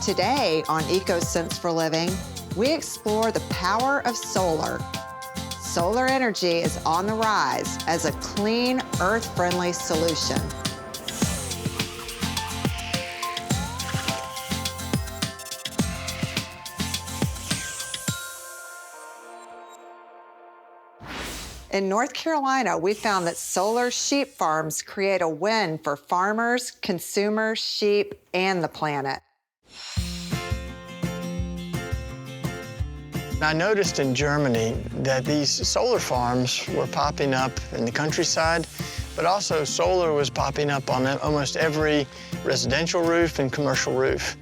Today on EcoSense for Living, we explore the power of solar. Solar energy is on the rise as a clean, earth-friendly solution. In North Carolina, we found that solar sheep farms create a win for farmers, consumers, sheep, and the planet. I noticed in Germany that these solar farms were popping up in the countryside, but also solar was popping up on almost every residential roof and commercial roof.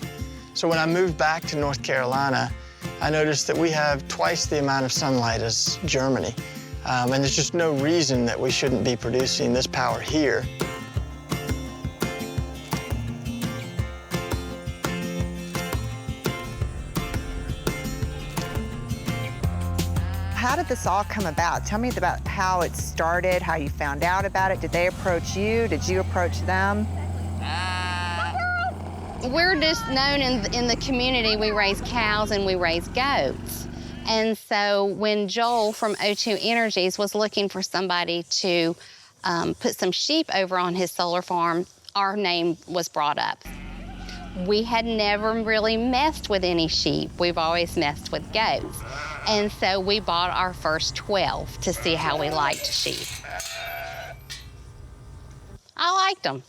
So when I moved back to North Carolina, I noticed that we have twice the amount of sunlight as Germany. And there's just no reason that we shouldn't be producing this power here. How did this all come about? Tell me about how it started, how you found out about it. Did they approach you? Did you approach them? We're just known in the community. We raise cows and we raise goats. And so when Joel from O2 Energies was looking for somebody to put some sheep over on his solar farm, our name was brought up. We had never really messed with any sheep. We've always messed with goats. And so we bought our first 12 to see how we liked sheep. I liked them.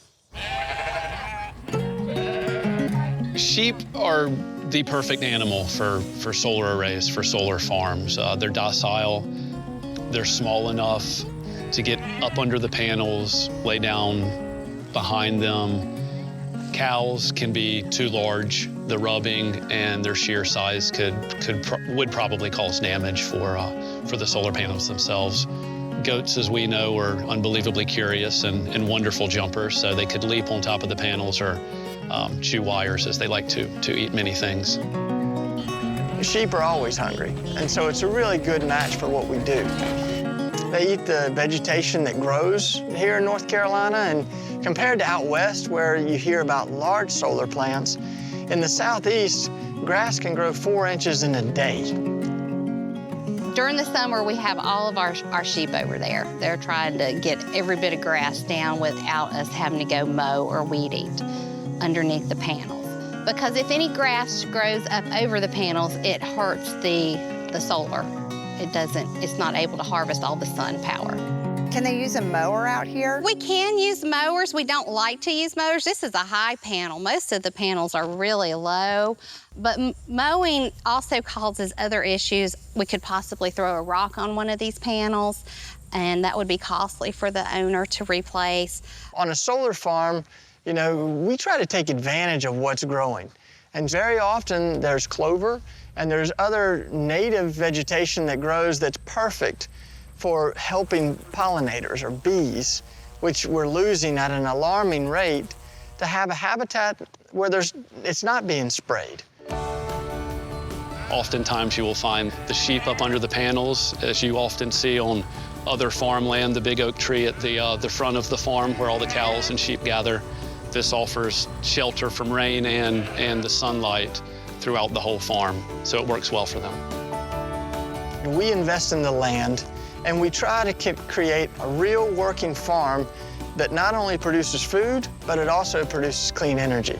Sheep are the perfect animal for solar arrays, for solar farms. They're docile, they're small enough to get up under the panels, lay down behind them. Cows can be too large. The rubbing and their sheer size would probably cause damage for the solar panels themselves. Goats, as we know, are unbelievably curious and wonderful jumpers, so they could leap on top of the panels or chew wires, as they like to eat many things. Sheep are always hungry, and so it's a really good match for what we do. They eat the vegetation that grows here in North Carolina, and compared to out west, where you hear about large solar plants, in the southeast, grass can grow 4 inches in a day. During the summer, we have all of our sheep over there. They're trying to get every bit of grass down without us having to go mow or weed eat underneath the panels. Because if any grass grows up over the panels, it hurts the solar. It's not able to harvest all the sun power. Can they use a mower out here? We can use mowers. We don't like to use mowers. This is a high panel. Most of the panels are really low, but mowing also causes other issues. We could possibly throw a rock on one of these panels, and that would be costly for the owner to replace. On a solar farm, you know, we try to take advantage of what's growing. And very often there's clover and there's other native vegetation that grows that's perfect for helping pollinators or bees, which we're losing at an alarming rate, to have a habitat where it's not being sprayed. Oftentimes you will find the sheep up under the panels, as you often see on other farmland, the big oak tree at the front of the farm where all the cows and sheep gather. This offers shelter from rain and the sunlight throughout the whole farm, so it works well for them. We invest in the land, and we try to create a real working farm that not only produces food, but it also produces clean energy.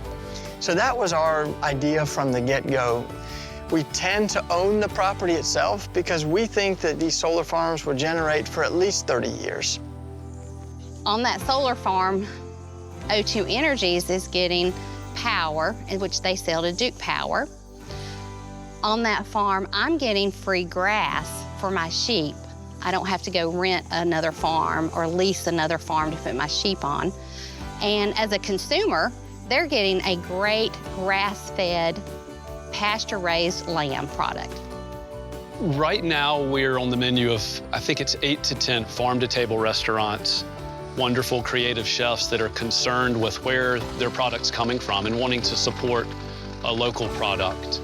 So that was our idea from the get-go. We tend to own the property itself because we think that these solar farms will generate for at least 30 years. On that solar farm, O2 Energies is getting power, in which they sell to Duke Power. On that farm, I'm getting free grass for my sheep. I don't have to go rent another farm or lease another farm to put my sheep on. And as a consumer, they're getting a great grass-fed, pasture-raised lamb product. Right now, we're on the menu of, I think it's 8 to 10 farm-to-table restaurants, wonderful creative chefs that are concerned with where their product's coming from and wanting to support a local product.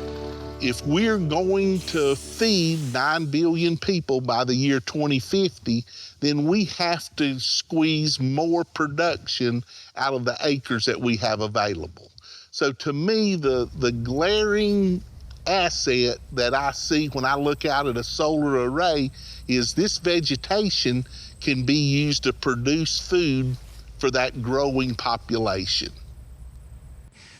If we're going to feed 9 billion people by the year 2050, then we have to squeeze more production out of the acres that we have available. So to me, the glaring asset that I see when I look out at a solar array is this vegetation can be used to produce food for that growing population.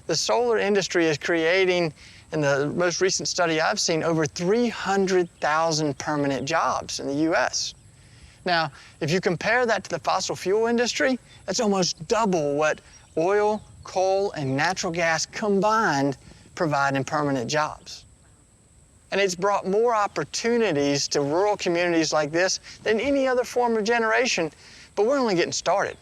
The solar industry is creating, in the most recent study I've seen, over 300,000 permanent jobs in the U.S. Now, if you compare that to the fossil fuel industry, that's almost double what oil, coal, and natural gas combined provide in permanent jobs. And it's brought more opportunities to rural communities like this than any other form of generation, but we're only getting started.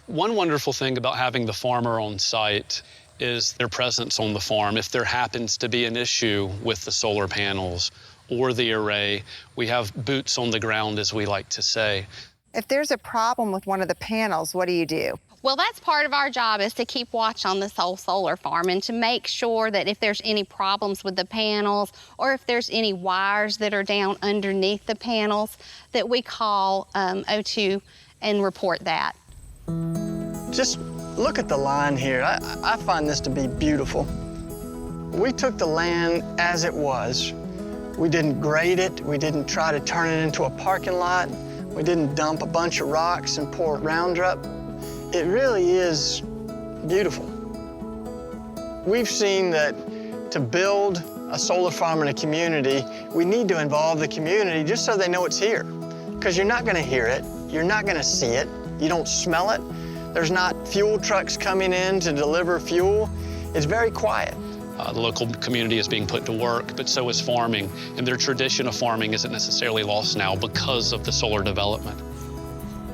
One wonderful thing about having the farmer on site is their presence on the farm. If there happens to be an issue with the solar panels or the array, we have boots on the ground, as we like to say. If there's a problem with one of the panels, what do you do? Well, that's part of our job, is to keep watch on this whole solar farm and to make sure that if there's any problems with the panels or if there's any wires that are down underneath the panels, that we call O2 and report that. Just look at the line here. I find this to be beautiful. We took the land as it was. We didn't grade it. We didn't try to turn it into a parking lot. We didn't dump a bunch of rocks and pour Roundup. It really is beautiful. We've seen that to build a solar farm in a community, we need to involve the community just so they know it's here. Because you're not gonna hear it, you're not gonna see it, you don't smell it. There's not fuel trucks coming in to deliver fuel. It's very quiet. The local community is being put to work, but so is farming. And their tradition of farming isn't necessarily lost now because of the solar development.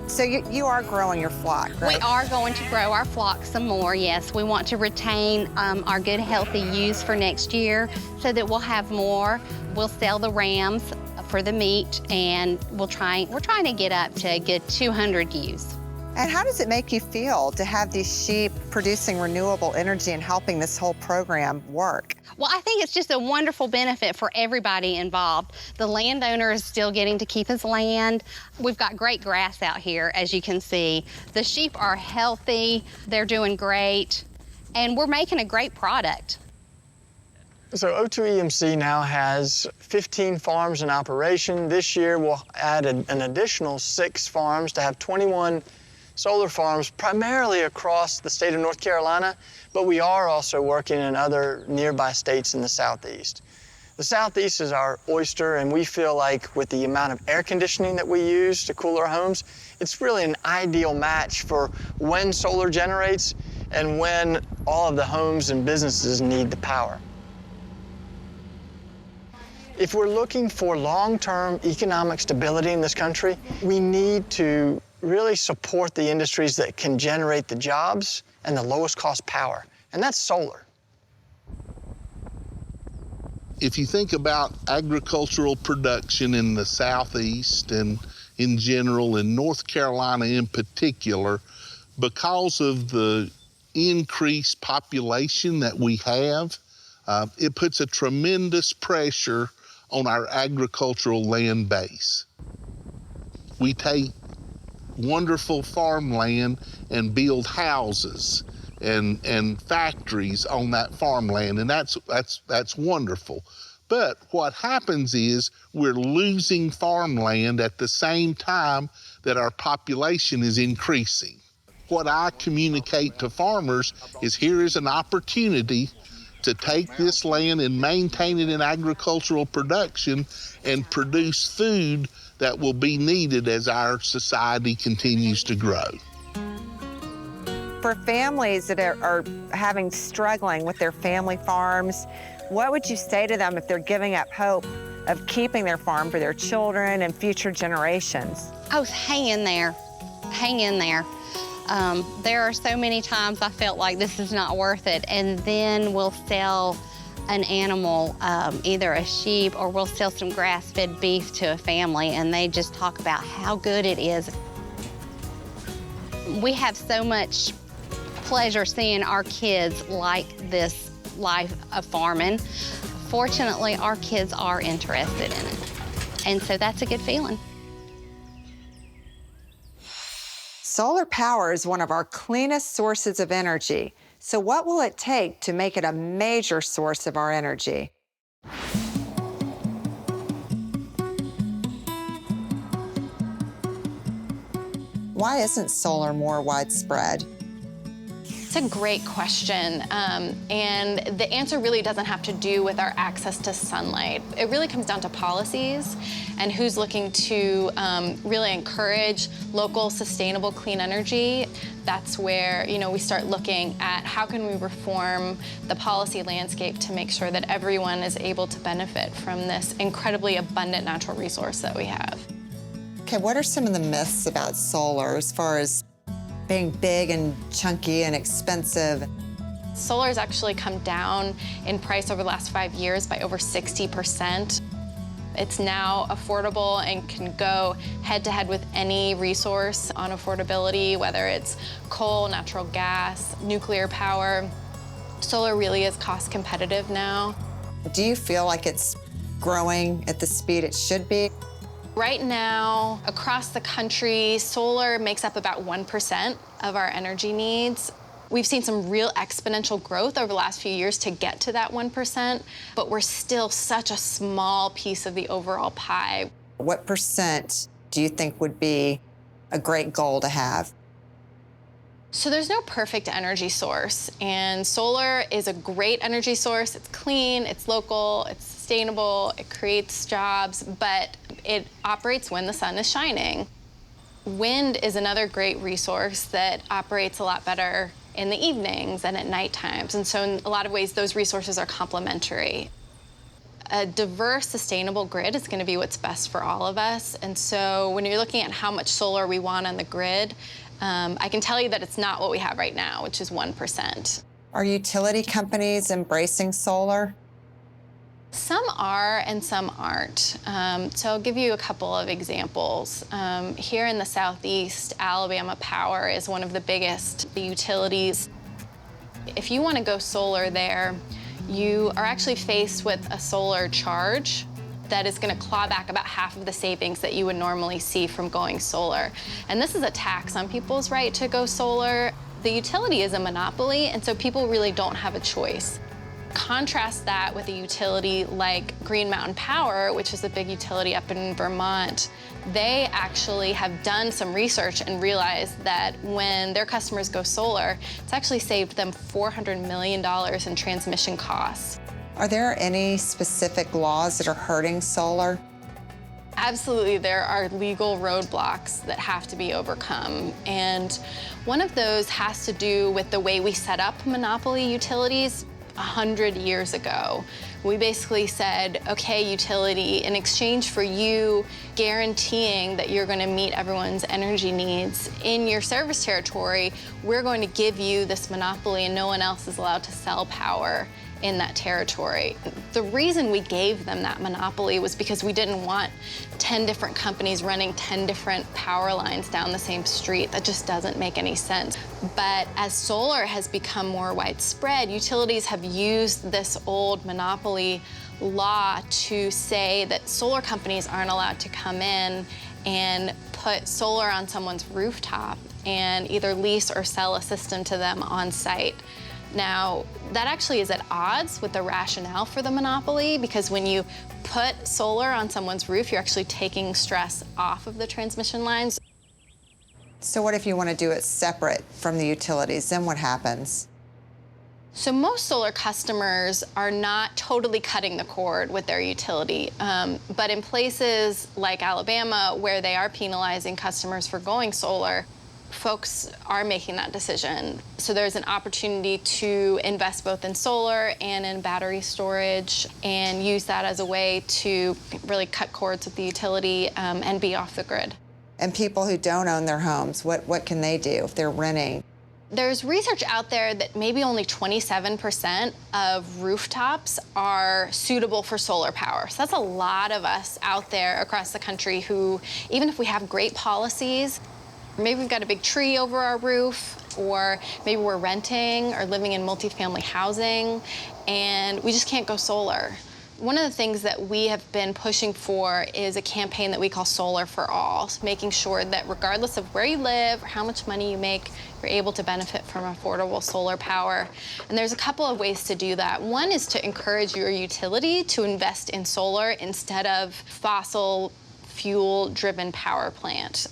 So you are growing your flock, right? We are going to grow our flock some more, yes. We want to retain our good, healthy ewes for next year so that we'll have more. We'll sell the rams for the meat, and we're trying to get up to a good 200 ewes. And how does it make you feel to have these sheep producing renewable energy and helping this whole program work? Well, I think it's just a wonderful benefit for everybody involved. The landowner is still getting to keep his land. We've got great grass out here, as you can see. The sheep are healthy, they're doing great, and we're making a great product. So O2EMC now has 15 farms in operation. This year we'll add an additional 6 farms to have 21 solar farms, primarily across the state of North Carolina, but we are also working in other nearby states in the Southeast. The Southeast is our oyster, and we feel like with the amount of air conditioning that we use to cool our homes, it's really an ideal match for when solar generates and when all of the homes and businesses need the power. If we're looking for long-term economic stability in this country, we need to really support the industries that can generate the jobs and the lowest cost power, and that's solar. If you think about agricultural production in the Southeast and in general, in North Carolina in particular, because of the increased population that we have, it puts a tremendous pressure on our agricultural land base. We take wonderful farmland and build houses and factories on that farmland, and that's wonderful. But what happens is we're losing farmland at the same time that our population is increasing. What I communicate to farmers is here is an opportunity to take this land and maintain it in agricultural production and produce food that will be needed as our society continues to grow. For families that are struggling with their family farms, what would you say to them if they're giving up hope of keeping their farm for their children and future generations? Oh, hang in there. Hang in there. There are so many times I felt like this is not worth it, and then we'll sell an animal, either a sheep or we'll sell some grass-fed beef to a family, and they just talk about how good it is. We have so much pleasure seeing our kids like this life of farming. Fortunately, our kids are interested in it, and so that's a good feeling. Solar power is one of our cleanest sources of energy. So what will it take to make it a major source of our energy? Why isn't solar more widespread? It's a great question, and the answer really doesn't have to do with our access to sunlight. It really comes down to policies and who's looking to really encourage local, sustainable, clean energy. That's where, we start looking at how can we reform the policy landscape to make sure that everyone is able to benefit from this incredibly abundant natural resource that we have. Okay, what are some of the myths about solar as far as being big and chunky and expensive? Solar has actually come down in price over the last 5 years by over 60%. It's now affordable and can go head-to-head with any resource on affordability, whether it's coal, natural gas, nuclear power. Solar really is cost competitive now. Do you feel like it's growing at the speed it should be? Right now, across the country, solar makes up about 1% of our energy needs. We've seen some real exponential growth over the last few years to get to that 1%, but we're still such a small piece of the overall pie. What percent do you think would be a great goal to have? So there's no perfect energy source, and solar is a great energy source. It's clean, it's local, it's sustainable, it creates jobs, but it operates when the sun is shining. Wind is another great resource that operates a lot better in the evenings and at night times, and so in a lot of ways, those resources are complementary. A diverse, sustainable grid is going to be what's best for all of us, and so when you're looking at how much solar we want on the grid, I can tell you that it's not what we have right now, which is 1%. Are utility companies embracing solar? Some are and some aren't. So I'll give you a couple of examples. Here in the Southeast, Alabama Power is one of the biggest utilities. If you want to go solar there, you are actually faced with a solar charge that is going to claw back about half of the savings that you would normally see from going solar. And this is a tax on people's right to go solar. The utility is a monopoly, and so people really don't have a choice. Contrast that with a utility like Green Mountain Power, which is a big utility up in Vermont. They actually have done some research and realized that when their customers go solar, it's actually saved them $400 million in transmission costs. Are there any specific laws that are hurting solar? Absolutely, there are legal roadblocks that have to be overcome. And one of those has to do with the way we set up monopoly utilities 100 years ago. We basically said, okay, utility, in exchange for you guaranteeing that you're going to meet everyone's energy needs in your service territory, we're going to give you this monopoly and no one else is allowed to sell power in that territory. The reason we gave them that monopoly was because we didn't want 10 different companies running 10 different power lines down the same street. That just doesn't make any sense. But as solar has become more widespread, utilities have used this old monopoly law to say that solar companies aren't allowed to come in and put solar on someone's rooftop and either lease or sell a system to them on site. Now, that actually is at odds with the rationale for the monopoly, because when you put solar on someone's roof, you're actually taking stress off of the transmission lines. So what if you want to do it separate from the utilities? Then what happens? So most solar customers are not totally cutting the cord with their utility, but in places like Alabama, where they are penalizing customers for going solar, folks are making that decision. So there's an opportunity to invest both in solar and in battery storage and use that as a way to really cut cords with the utility and be off the grid. And people who don't own their homes, what can they do if they're renting? There's research out there that maybe only 27% of rooftops are suitable for solar power. So that's a lot of us out there across the country who, even if we have great policies, maybe we've got a big tree over our roof, or maybe we're renting or living in multifamily housing, and we just can't go solar. One of the things that we have been pushing for is a campaign that we call Solar for All, making sure that regardless of where you live or how much money you make, you're able to benefit from affordable solar power. And there's a couple of ways to do that. One is to encourage your utility to invest in solar instead of fossil fuel-driven power plant.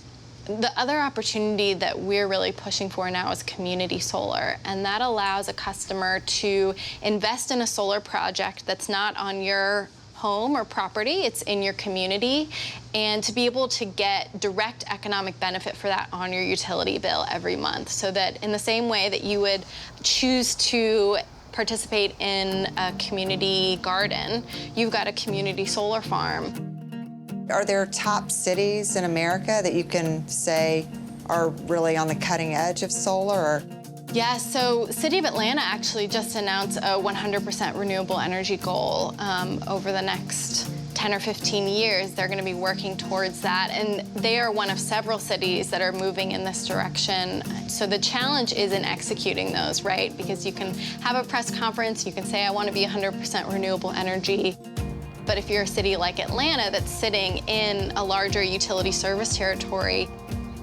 The other opportunity that we're really pushing for now is community solar, and that allows a customer to invest in a solar project that's not on your home or property, it's in your community, and to be able to get direct economic benefit for that on your utility bill every month, so that in the same way that you would choose to participate in a community garden, you've got a community solar farm. Are there top cities in America that you can say are really on the cutting edge of solar? Or? Yeah, so City of Atlanta actually just announced a 100% renewable energy goal over the next 10 or 15 years. They're going to be working towards that, and they are one of several cities that are moving in this direction. So the challenge is in executing those, right? Because you can have a press conference, you can say, I want to be 100% renewable energy. But if you're a city like Atlanta that's sitting in a larger utility service territory,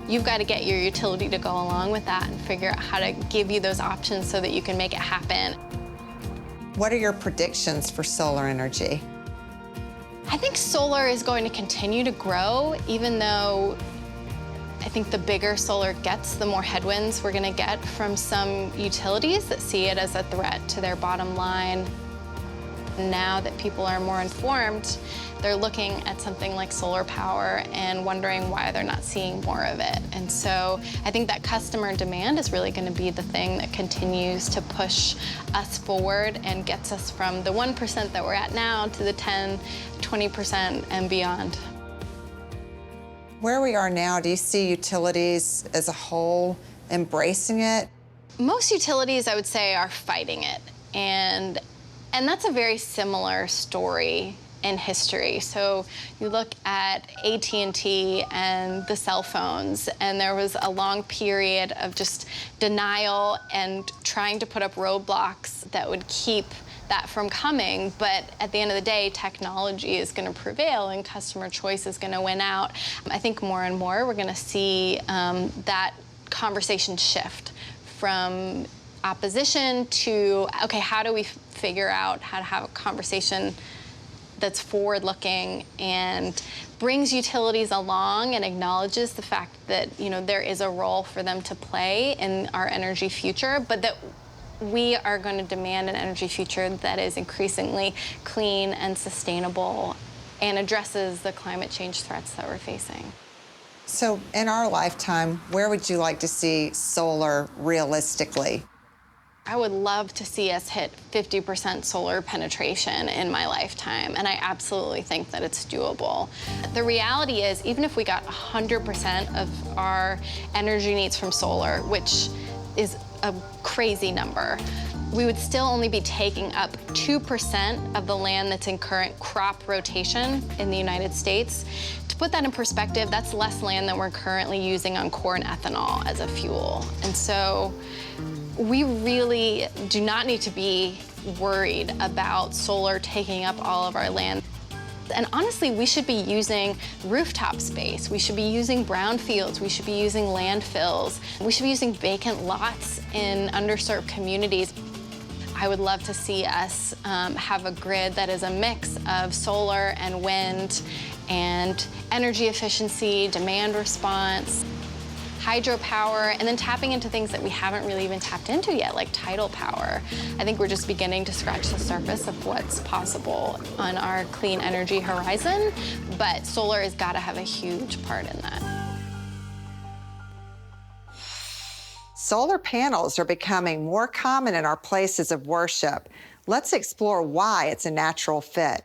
you've got to get your utility to go along with that and figure out how to give you those options so that you can make it happen. What are your predictions for solar energy? I think solar is going to continue to grow, even though I think the bigger solar gets, the more headwinds we're going to get from some utilities that see it as a threat to their bottom line. Now that people are more informed, they're looking at something like solar power and wondering why they're not seeing more of it. And so I think that customer demand is really going to be the thing that continues to push us forward and gets us from the 1% that we're at now to the 10, 20% and beyond. Where we are now, do you see utilities as a whole embracing it? Most utilities, I would say, are fighting it. And that's a very similar story in history. So you look at AT&T and the cell phones, and there was a long period of just denial and trying to put up roadblocks that would keep that from coming. But at the end of the day, technology is going to prevail and customer choice is going to win out. I think more and more we're going to see that conversation shift from opposition to, okay, how do we figure out how to have a conversation that's forward-looking and brings utilities along and acknowledges the fact that, you know, there is a role for them to play in our energy future, but that we are going to demand an energy future that is increasingly clean and sustainable and addresses the climate change threats that we're facing. So in our lifetime, where would you like to see solar realistically? I would love to see us hit 50% solar penetration in my lifetime, and I absolutely think that it's doable. The reality is, even if we got 100% of our energy needs from solar, which is a crazy number, we would still only be taking up 2% of the land that's in current crop rotation in the United States. To put that in perspective, that's less land than we're currently using on corn ethanol as a fuel. And so we really do not need to be worried about solar taking up all of our land. And honestly, we should be using rooftop space. We should be using brownfields. We should be using landfills. We should be using vacant lots in underserved communities. I would love to see us have a grid that is a mix of solar and wind and energy efficiency, demand response, hydropower, and then tapping into things that we haven't really even tapped into yet, like tidal power. I think we're just beginning to scratch the surface of what's possible on our clean energy horizon, but solar has got to have a huge part in that. Solar panels are becoming more common in our places of worship. Let's explore why it's a natural fit.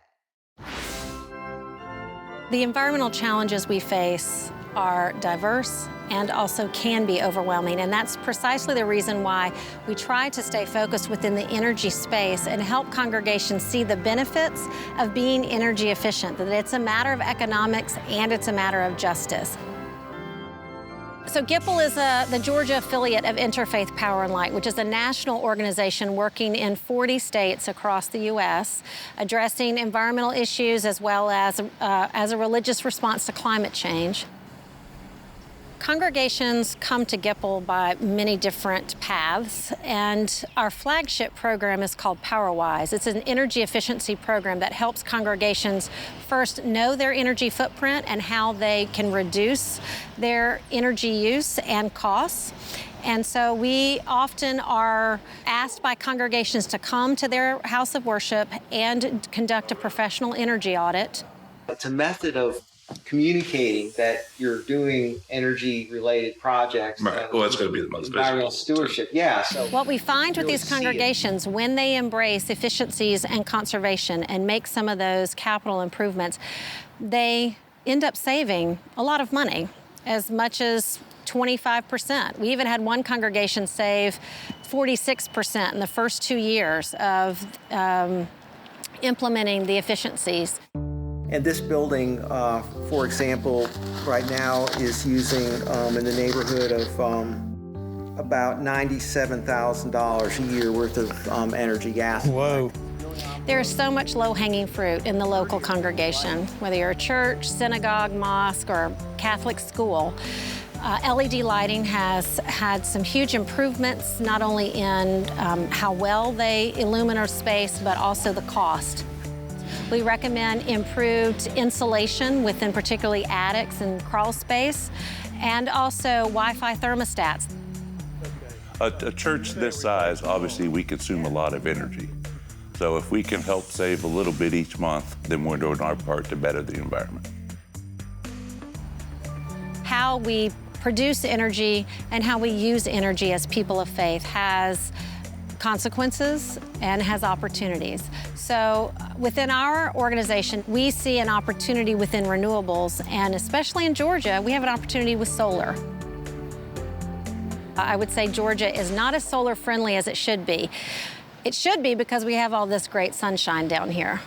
The environmental challenges we face are diverse and also can be overwhelming, and that's precisely the reason why we try to stay focused within the energy space and help congregations see the benefits of being energy efficient, that it's a matter of economics and it's a matter of justice. So GIPL is the Georgia affiliate of Interfaith Power Light, which is a national organization working in 40 states across the U.S., addressing environmental issues as well as a religious response to climate change. Congregations come to GIPL by many different paths, and our flagship program is called PowerWise. It's an energy efficiency program that helps congregations first know their energy footprint and how they can reduce their energy use and costs. And so we often are asked by congregations to come to their house of worship and conduct a professional energy audit. It's a method of communicating that you're doing energy-related projects. Right. Well, that's going to be the most environmental stewardship. Yeah. So what we find with these congregations, when they embrace efficiencies and conservation and make some of those capital improvements, they end up saving a lot of money, as much as 25%. We even had one congregation save 46% in the first 2 years of implementing the efficiencies. And this building, for example, right now is using in the neighborhood of about $97,000 a year worth of energy gas. Whoa. There is so much low-hanging fruit in the local congregation, whether you're a church, synagogue, mosque, or Catholic school. LED lighting has had some huge improvements, not only in how well they illumine our space, but also the cost. We recommend improved insulation within particularly attics and crawl space, and also Wi-Fi thermostats. A church this size, obviously, we consume a lot of energy. So if we can help save a little bit each month, then we're doing our part to better the environment. How we produce energy and how we use energy as people of faith has consequences and has opportunities. So within our organization, we see an opportunity within renewables, and especially in Georgia, we have an opportunity with solar. I would say Georgia is not as solar friendly as it should be. It should be because we have all this great sunshine down here.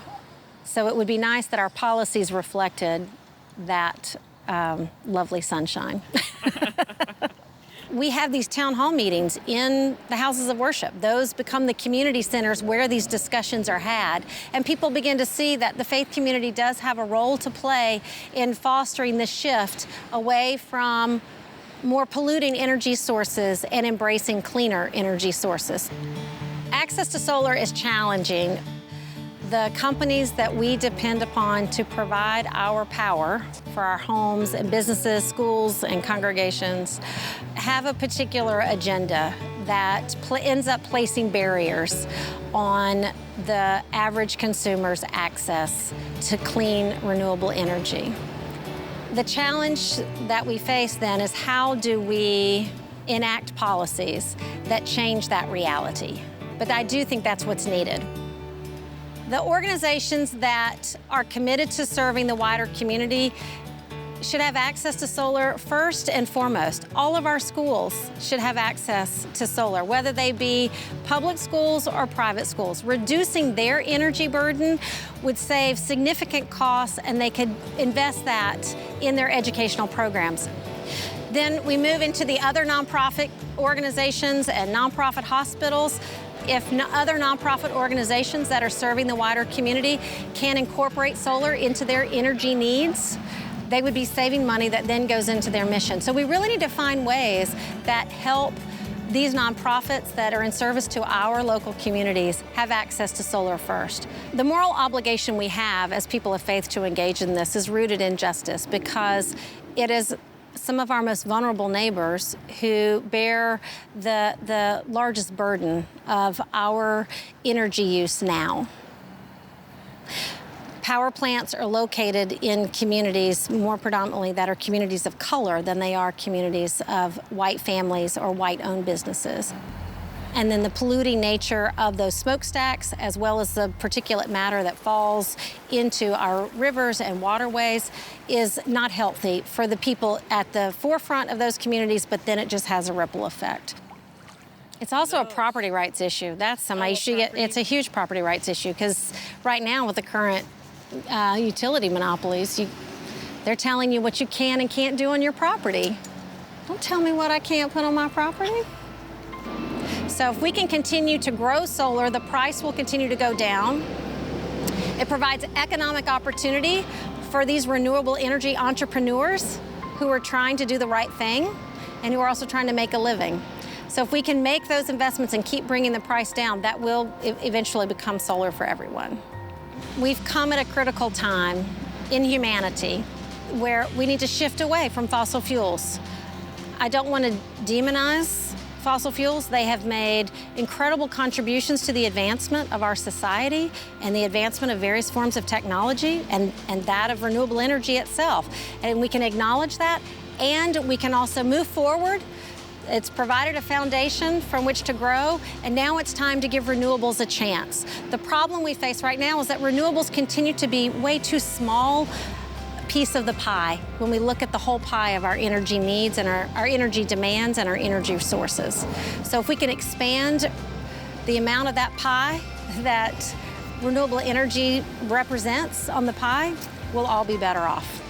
So it would be nice that our policies reflected that lovely sunshine. We have these town hall meetings in the houses of worship. Those become the community centers where these discussions are had, and people begin to see that the faith community does have a role to play in fostering the shift away from more polluting energy sources and embracing cleaner energy sources. Access to solar is challenging. The companies that we depend upon to provide our power for our homes and businesses, schools, and congregations have a particular agenda that ends up placing barriers on the average consumer's access to clean, renewable energy. The challenge that we face then is how do we enact policies that change that reality? But I do think that's what's needed. The organizations that are committed to serving the wider community should have access to solar first and foremost. All of our schools should have access to solar, whether they be public schools or private schools. Reducing their energy burden would save significant costs, and they could invest that in their educational programs. Then we move into the other nonprofit organizations and nonprofit hospitals. If other nonprofit organizations that are serving the wider community can incorporate solar into their energy needs, they would be saving money that then goes into their mission. So we really need to find ways that help these nonprofits that are in service to our local communities have access to solar first. The moral obligation we have as people of faith to engage in this is rooted in justice, because it is some of our most vulnerable neighbors who bear the largest burden of our energy use now. Power plants are located in communities more predominantly that are communities of color than they are communities of white families or white-owned businesses. And then the polluting nature of those smokestacks, as well as the particulate matter that falls into our rivers and waterways, is not healthy for the people at the forefront of those communities, but then it just has a ripple effect. It's also a property rights issue. That's some issue. It's a huge property rights issue, because right now with the current utility monopolies, they're telling you what you can and can't do on your property. Don't tell me what I can't put on my property. So if we can continue to grow solar, the price will continue to go down. It provides economic opportunity for these renewable energy entrepreneurs who are trying to do the right thing and who are also trying to make a living. So if we can make those investments and keep bringing the price down, that will eventually become solar for everyone. We've come at a critical time in humanity where we need to shift away from fossil fuels. I don't want to demonize fossil fuels. They have made incredible contributions to the advancement of our society and the advancement of various forms of technology and that of renewable energy itself. And we can acknowledge that, and we can also move forward. It's provided a foundation from which to grow, and now it's time to give renewables a chance. The problem we face right now is that renewables continue to be way too small piece of the pie when we look at the whole pie of our energy needs and our energy demands and our energy sources. So if we can expand the amount of that pie that renewable energy represents on the pie, we'll all be better off.